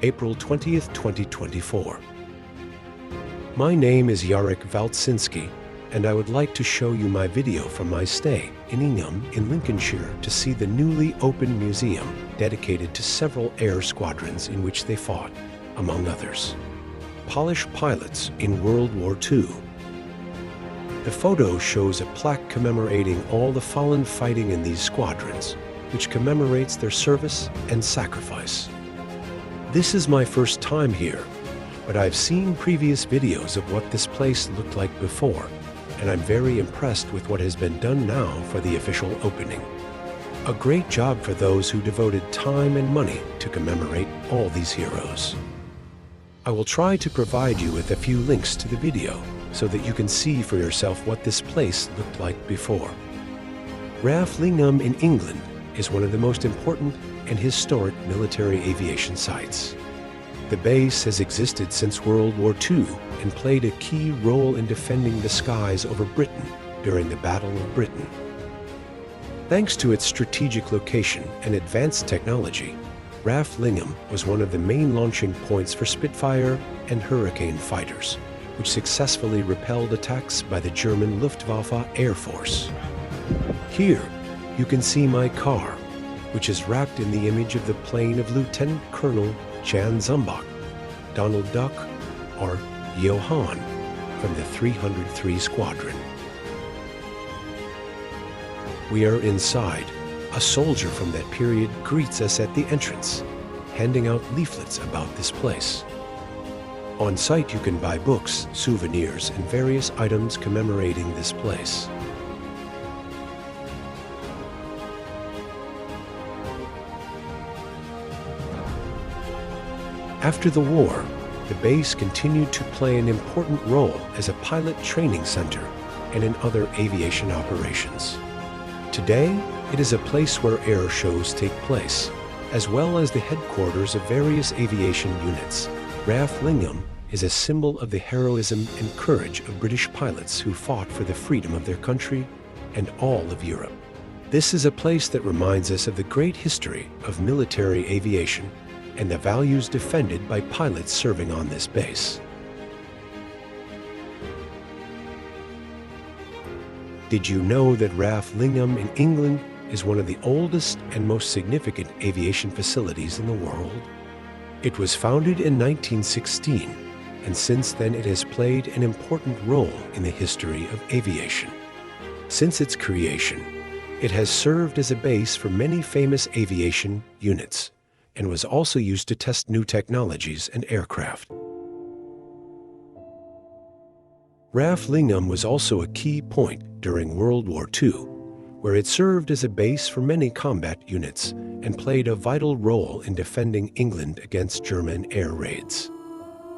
April 20th, 2024. My name is Jarek Walczynski, and I would like to show you my video from my stay in Ingham in Lincolnshire to see the newly opened museum dedicated to several air squadrons in which they fought, among others. Polish pilots in World War II. The photo shows a plaque commemorating all the fallen fighting in these squadrons, which commemorates their service and sacrifice. This is my first time here, but I've seen previous videos of what this place looked like before, and I'm very impressed with what has been done now for the official opening. A great job for those who devoted time and money to commemorate all these heroes. I will try to provide you with a few links to the video so that you can see for yourself what this place looked like before. RAF Ingham in England is one of the most important and historic military aviation sites. The base has existed since World War II and played a key role in defending the skies over Britain during the Battle of Britain. Thanks to its strategic location and advanced technology, RAF Ingham was one of the main launching points for Spitfire and Hurricane fighters, which successfully repelled attacks by the German Luftwaffe Air Force. Here, you can see my car, which is wrapped in the image of the plane of Lieutenant Colonel Jan Zumbach, Donald Duck, or Johann from the 303 Squadron. We are inside. A soldier from that period greets us at the entrance, handing out leaflets about this place. On site you can buy books, souvenirs, and various items commemorating this place. After the war, the base continued to play an important role as a pilot training center and in other aviation operations. Today, it is a place where air shows take place, as well as the headquarters of various aviation units. RAF Ingham is a symbol of the heroism and courage of British pilots who fought for the freedom of their country and all of Europe. This is a place that reminds us of the great history of military aviation and the values defended by pilots serving on this base. Did you know that RAF Ingham in England is one of the oldest and most significant aviation facilities in the world? It was founded in 1916, and since then it has played an important role in the history of aviation. Since its creation, it has served as a base for many famous aviation units, and was also used to test new technologies and aircraft. RAF Ingham was also a key point during World War II, where it served as a base for many combat units and played a vital role in defending England against German air raids.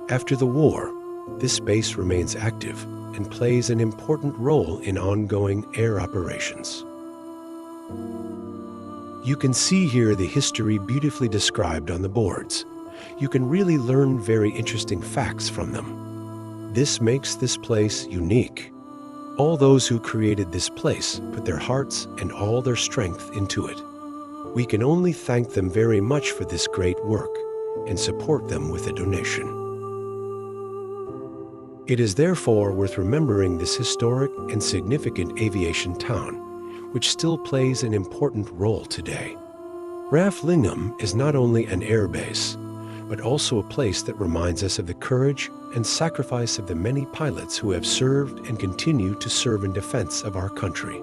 After the war, this base remains active and plays an important role in ongoing air operations. You can see here the history beautifully described on the boards. You can really learn very interesting facts from them. This makes this place unique. All those who created this place put their hearts and all their strength into it. We can only thank them very much for this great work and support them with a donation. It is therefore worth remembering this historic and significant aviation town, which still plays an important role today. RAF Ingham is not only an air base, but also a place that reminds us of the courage and sacrifice of the many pilots who have served and continue to serve in defense of our country.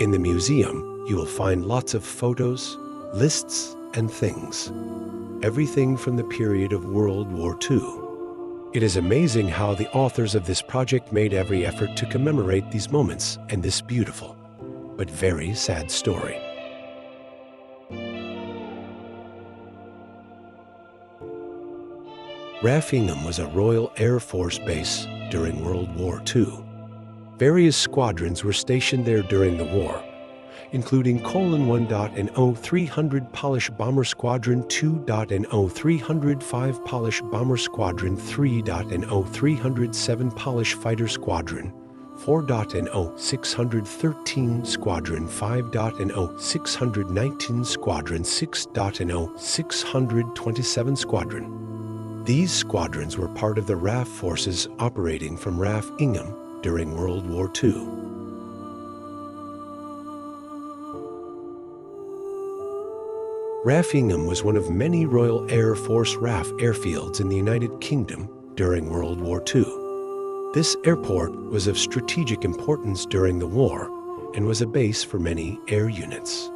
In the museum, you will find lots of photos, lists, and things. Everything from the period of World War II. It is amazing how the authors of this project made every effort to commemorate these moments and this beautiful, but very sad story. RAF Ingham was a Royal Air Force base during World War II. Various squadrons were stationed there during the war, including :1.0 300 Polish Bomber Squadron 2.0 305 Polish Bomber Squadron 3.0 307 Polish Fighter Squadron 4.0 613 Squadron 5.0 619 Squadron 6.0 627 Squadron. These squadrons were part of the RAF forces operating from RAF Ingham during World War II. RAF Ingham was one of many Royal Air Force RAF airfields in the United Kingdom during World War II. This airport was of strategic importance during the war and was a base for many air units.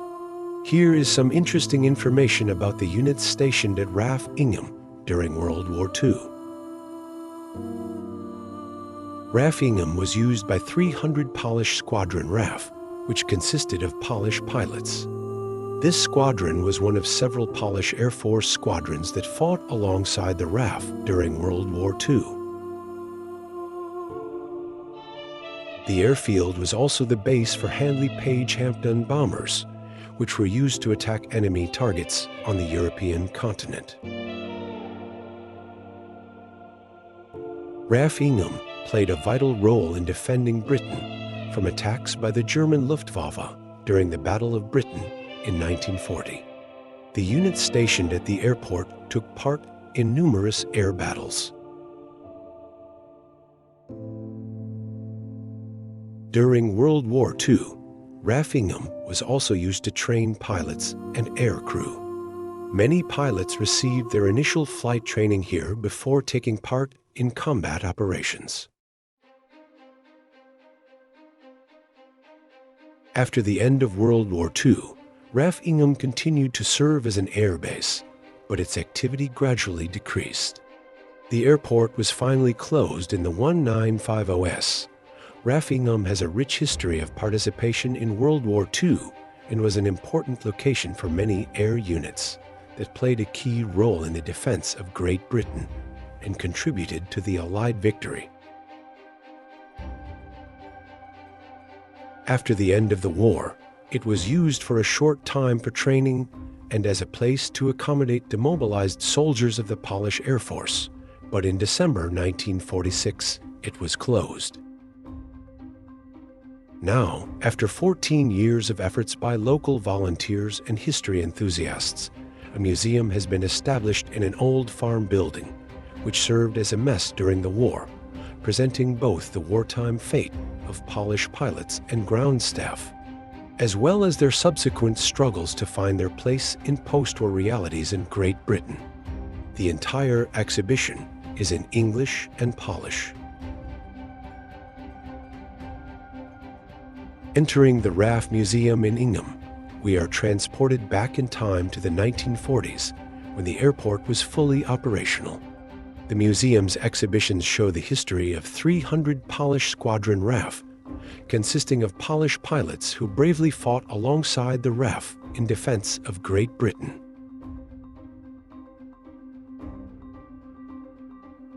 Here is some interesting information about the units stationed at RAF Ingham during World War II. RAF Ingham was used by 300 Polish Squadron RAF, which consisted of Polish pilots. This squadron was one of several Polish Air Force squadrons that fought alongside the RAF during World War II. The airfield was also the base for Handley Page Hampton bombers, which were used to attack enemy targets on the European continent. RAF Ingham played a vital role in defending Britain from attacks by the German Luftwaffe during the Battle of Britain in 1940. The units stationed at the airport took part in numerous air battles. During World War II, RAF Ingham was also used to train pilots and air crew. Many pilots received their initial flight training here before taking part in combat operations. After the end of World War II, RAF Ingham continued to serve as an air base, but its activity gradually decreased. The airport was finally closed in the 1950s. RAF Ingham has a rich history of participation in World War II and was an important location for many air units that played a key role in the defense of Great Britain and contributed to the Allied victory. After the end of the war, it was used for a short time for training and as a place to accommodate demobilized soldiers of the Polish Air Force, but in December 1946, it was closed. Now, after 14 years of efforts by local volunteers and history enthusiasts, a museum has been established in an old farm building, which served as a mess during the war, presenting both the wartime fate of Polish pilots and ground staff, as well as their subsequent struggles to find their place in post-war realities in Great Britain. The entire exhibition is in English and Polish. Entering the RAF Museum in Ingham, we are transported back in time to the 1940s, when the airport was fully operational. The museum's exhibitions show the history of 300 Polish Squadron RAF, consisting of Polish pilots who bravely fought alongside the RAF in defense of Great Britain.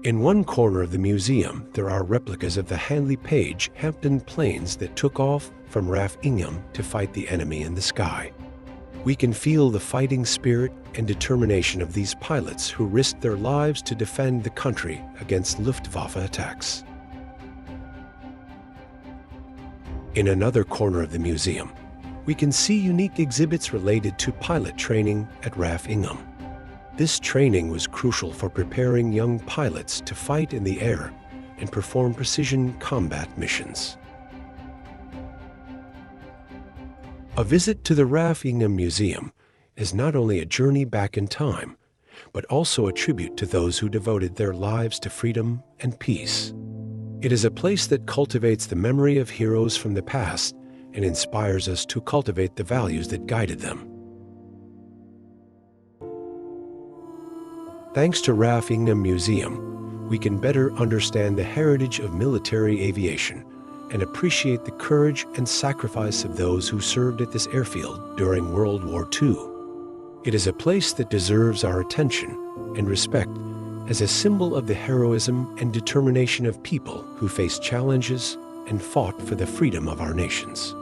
In one corner of the museum, there are replicas of the Handley Page Hampton planes that took off from RAF Ingham to fight the enemy in the sky. We can feel the fighting spirit and determination of these pilots who risked their lives to defend the country against Luftwaffe attacks. In another corner of the museum, we can see unique exhibits related to pilot training at RAF Ingham. This training was crucial for preparing young pilots to fight in the air and perform precision combat missions. A visit to the RAF Ingham Museum is not only a journey back in time, but also a tribute to those who devoted their lives to freedom and peace. It is a place that cultivates the memory of heroes from the past and inspires us to cultivate the values that guided them. Thanks to RAF Ingham Museum, we can better understand the heritage of military aviation and appreciate the courage and sacrifice of those who served at this airfield during World War II. It is a place that deserves our attention and respect as a symbol of the heroism and determination of people who faced challenges and fought for the freedom of our nations.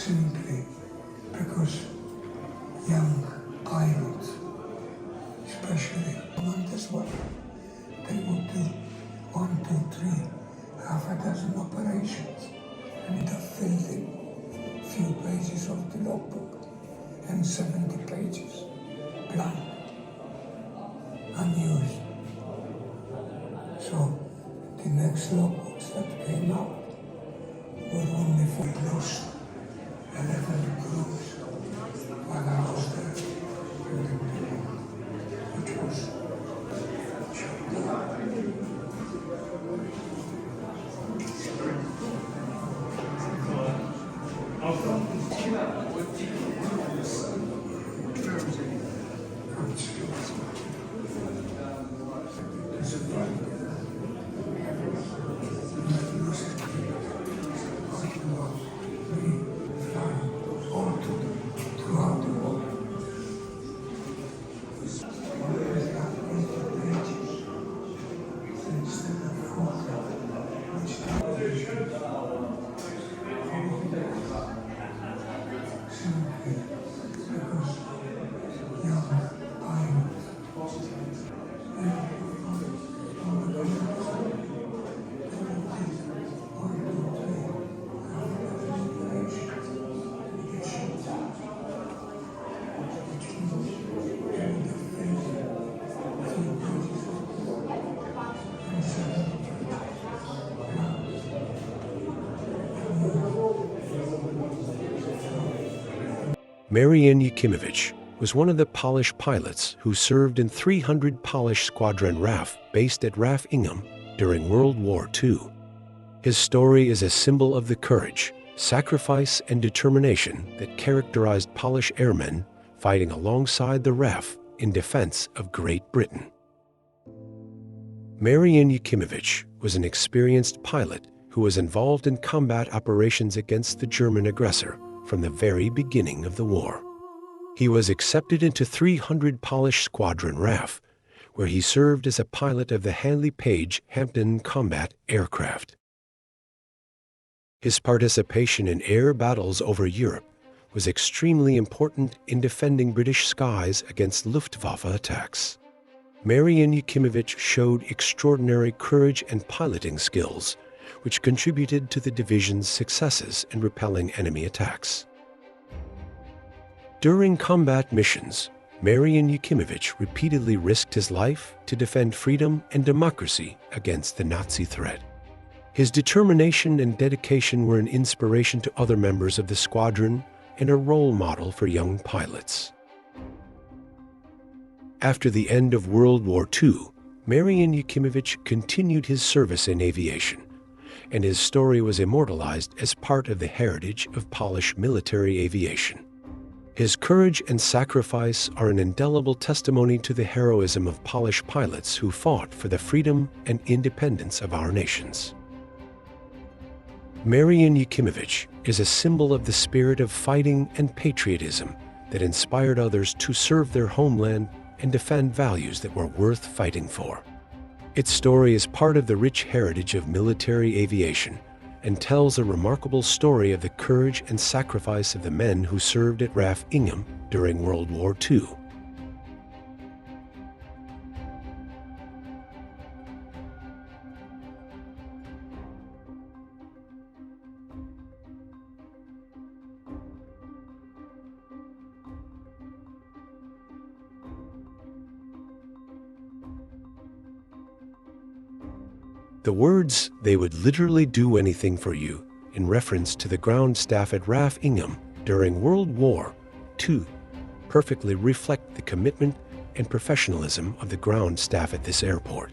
simply because young pilots, especially commanders, they would do 1, 2, 3, half a dozen operations and end up filling a few pages of the logbook and 70 pages blank, unused. So the next logbooks that came out were only for lost 11 crews while I was there, which was Marian Yakimovich was one of the Polish pilots who served in 300 Polish Squadron RAF based at RAF Ingham during World War II. His story is a symbol of the courage, sacrifice, and determination that characterized Polish airmen fighting alongside the RAF in defense of Great Britain. Marian Yakimovich was an experienced pilot who was involved in combat operations against the German aggressor from the very beginning of the war. He was accepted into 300 Polish Squadron RAF, where he served as a pilot of the Handley Page Hampton combat aircraft. His participation in air battles over Europe was extremely important in defending British skies against Luftwaffe attacks. Marian Yakimovich showed extraordinary courage and piloting skills, which contributed to the division's successes in repelling enemy attacks. During combat missions, Marian Yakimovich repeatedly risked his life to defend freedom and democracy against the Nazi threat. His determination and dedication were an inspiration to other members of the squadron and a role model for young pilots. After the end of World War II, Marian Yakimovich continued his service in aviation, and his story was immortalized as part of the heritage of Polish military aviation. His courage and sacrifice are an indelible testimony to the heroism of Polish pilots who fought for the freedom and independence of our nations. Marian Yakimovich is a symbol of the spirit of fighting and patriotism that inspired others to serve their homeland and defend values that were worth fighting for. Its story is part of the rich heritage of military aviation and tells a remarkable story of the courage and sacrifice of the men who served at RAF Ingham during World War II. The words, "they would literally do anything for you," in reference to the ground staff at RAF Ingham during World War II, perfectly reflect the commitment and professionalism of the ground staff at this airport.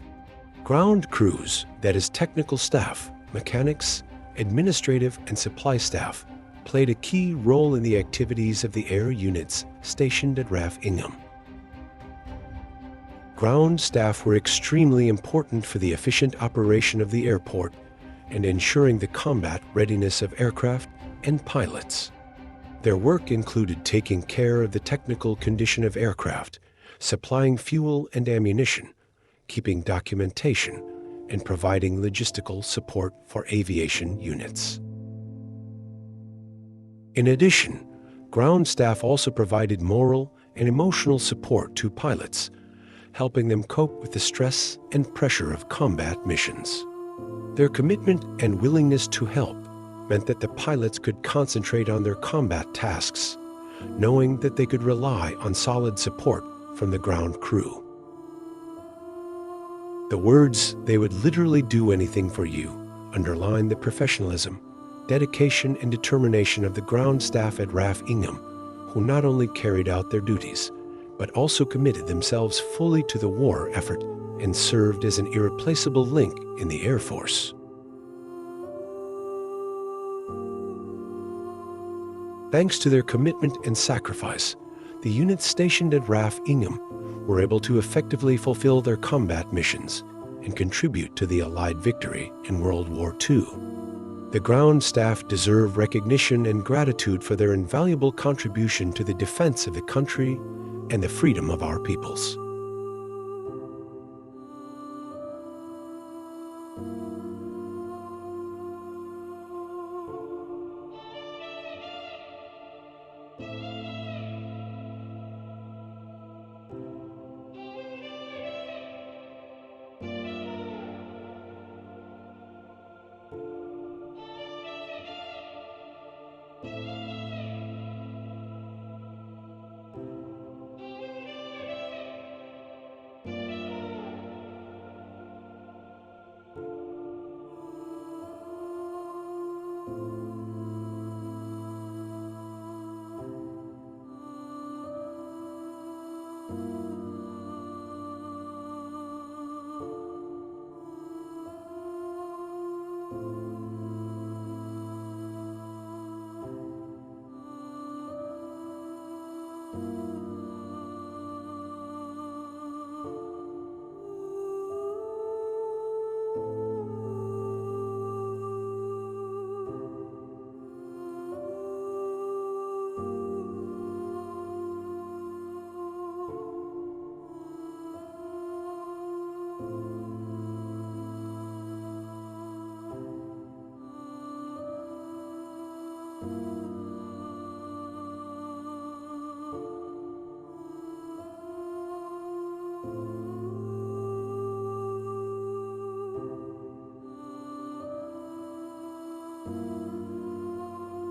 Ground crews, that is technical staff, mechanics, administrative and supply staff, played a key role in the activities of the air units stationed at RAF Ingham. Ground staff were extremely important for the efficient operation of the airport and ensuring the combat readiness of aircraft and pilots. Their work included taking care of the technical condition of aircraft, supplying fuel and ammunition, keeping documentation, and providing logistical support for aviation units. In addition, ground staff also provided moral and emotional support to pilots, helping them cope with the stress and pressure of combat missions. Their commitment and willingness to help meant that the pilots could concentrate on their combat tasks, knowing that they could rely on solid support from the ground crew. The words, "they would literally do anything for you," underline the professionalism, dedication, and determination of the ground staff at RAF Ingham, who not only carried out their duties, but also committed themselves fully to the war effort and served as an irreplaceable link in the Air Force. Thanks to their commitment and sacrifice, the units stationed at RAF Ingham were able to effectively fulfill their combat missions and contribute to the Allied victory in World War II. The ground staff deserve recognition and gratitude for their invaluable contribution to the defense of the country and the freedom of our peoples.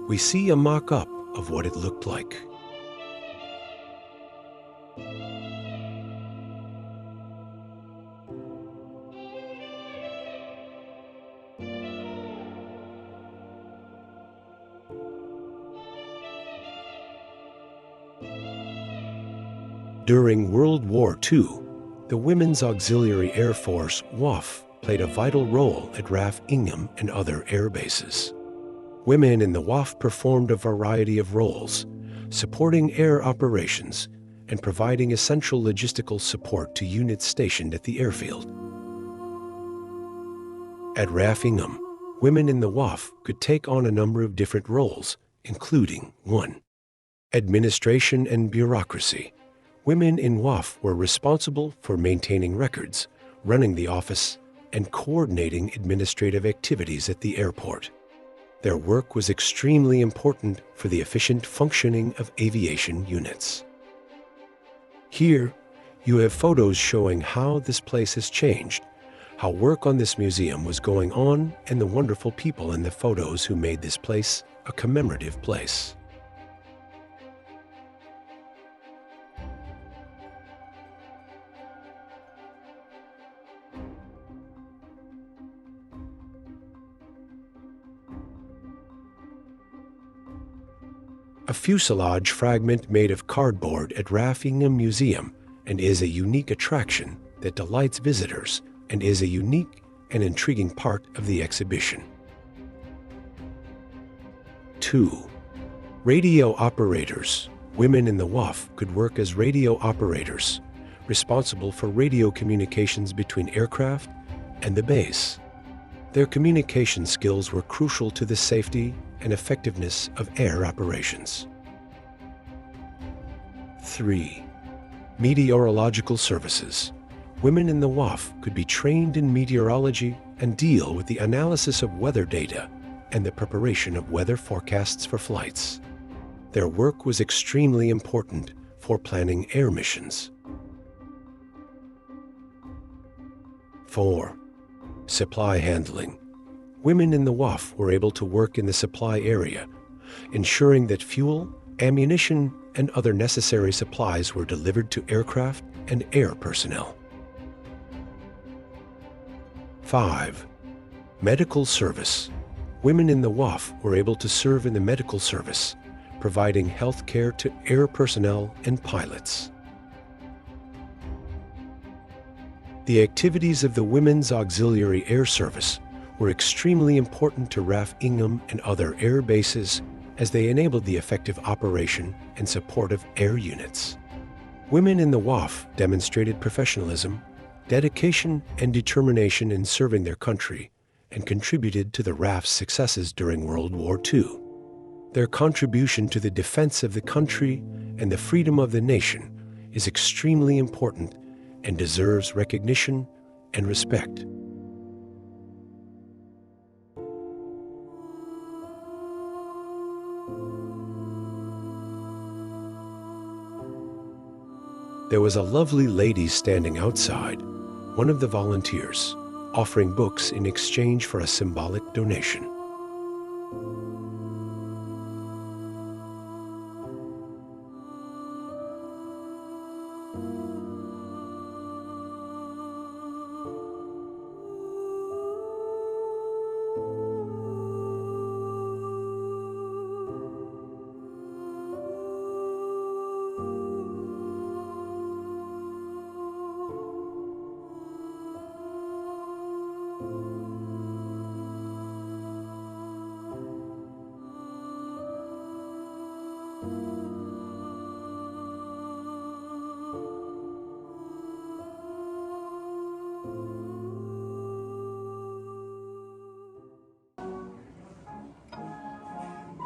We see a mock-up of what it looked like. During World War II, the Women's Auxiliary Air Force, WAF, played a vital role at RAF Ingham and other air bases. Women in the WAF performed a variety of roles, supporting air operations and providing essential logistical support to units stationed at the airfield. At RAF Ingham, women in the WAF could take on a number of different roles, including 1. Administration and bureaucracy. Women in WAF were responsible for maintaining records, running the office, and coordinating administrative activities at the airport. Their work was extremely important for the efficient functioning of aviation units. Here, you have photos showing how this place has changed, how work on this museum was going on, and the wonderful people in the photos who made this place a commemorative place. A fuselage fragment made of cardboard at RAF Ingham Museum and is a unique attraction that delights visitors and is a unique and intriguing part of the exhibition. 2. Radio operators. Women in the WAF could work as radio operators, responsible for radio communications between aircraft and the base. Their communication skills were crucial to the safety and effectiveness of air operations. 3. Meteorological services. Women in the WAF could be trained in meteorology and deal with the analysis of weather data and the preparation of weather forecasts for flights. Their work was extremely important for planning air missions. 4. Supply handling. Women in the WAF were able to work in the supply area, ensuring that fuel, ammunition, and other necessary supplies were delivered to aircraft and air personnel. 5. Medical service. Women in the WAF were able to serve in the medical service, providing health care to air personnel and pilots. The activities of the Women's Auxiliary Air Service were extremely important to RAF Ingham and other air bases as they enabled the effective operation and support of air units. Women in the WAF demonstrated professionalism, dedication, and determination in serving their country and contributed to the RAF's successes during World War II. Their contribution to the defense of the country and the freedom of the nation is extremely important and deserves recognition and respect. There was a lovely lady standing outside, one of the volunteers, offering books in exchange for a symbolic donation.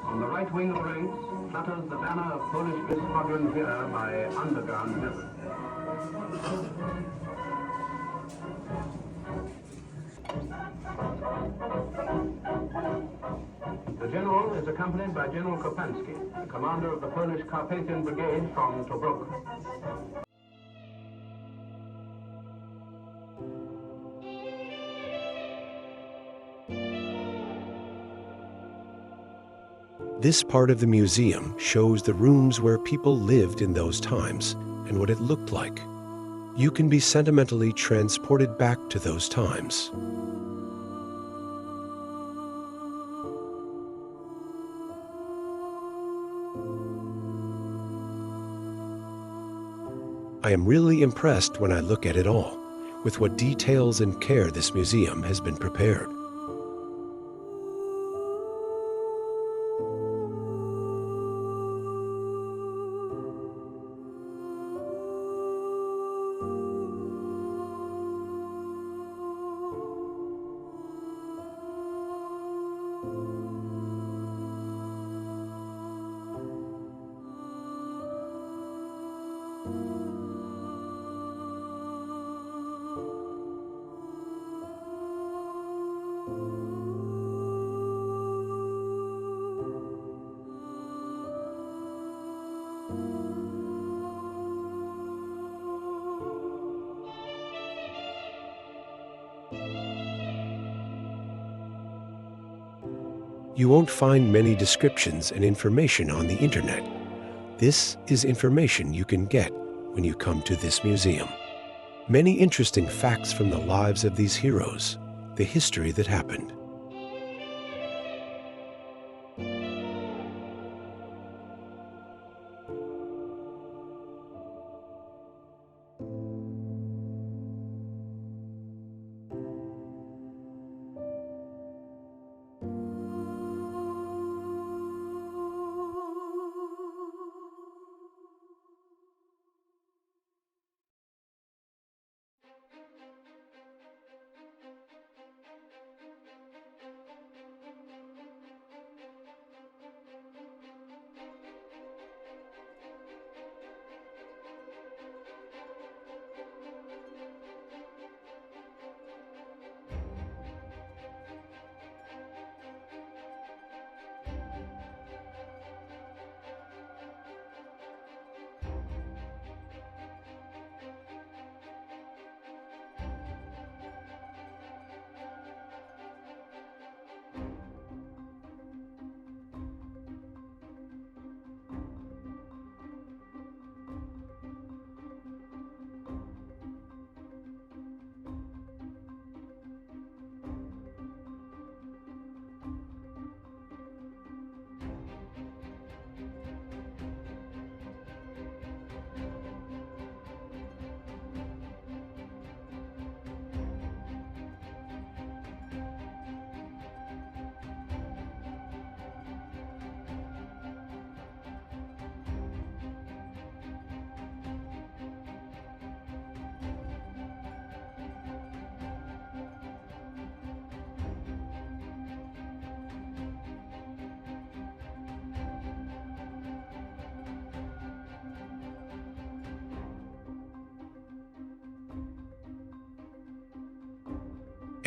On the right wing of the ranks flutters the banner of Polish Squadrons here by underground method. The general is accompanied by General Kopansky, the commander of the Polish Carpathian Brigade from Tobruk. This part of the museum shows the rooms where people lived in those times and what it looked like. You can be sentimentally transported back to those times. I am really impressed when I look at it all, with what details and care this museum has been prepared. You won't find many descriptions and information on the internet. This is information you can get when you come to this museum. Many interesting facts from the lives of these heroes, the history that happened.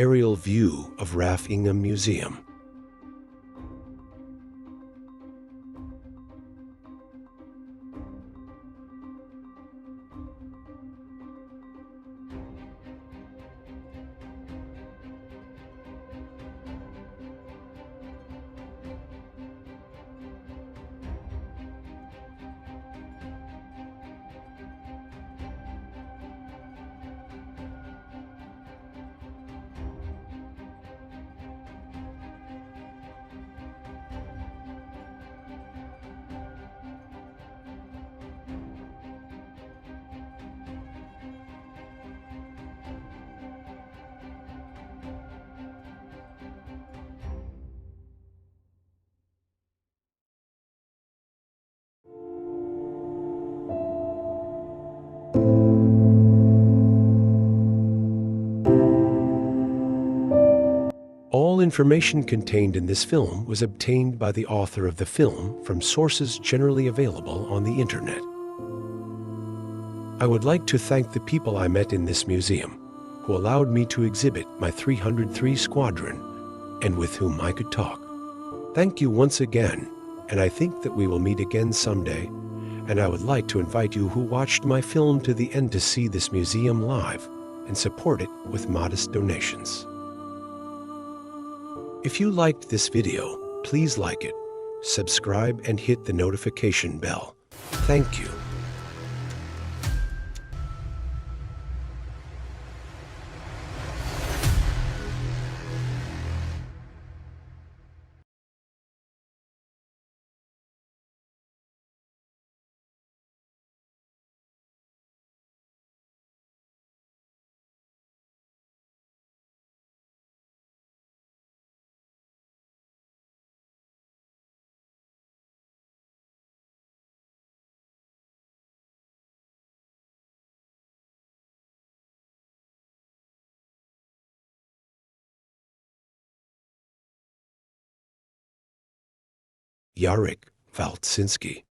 aerial view of RAF Ingham Museum. All information contained in this film was obtained by the author of the film from sources generally available on the internet. I would like to thank the people I met in this museum, who allowed me to exhibit my 303 Squadron, and with whom I could talk. Thank you once again, and I think that we will meet again someday, and I would like to invite you who watched my film to the end to see this museum live and support it with modest donations. If you liked this video, please like it, subscribe, and hit the notification bell. Thank you. Yakimovich.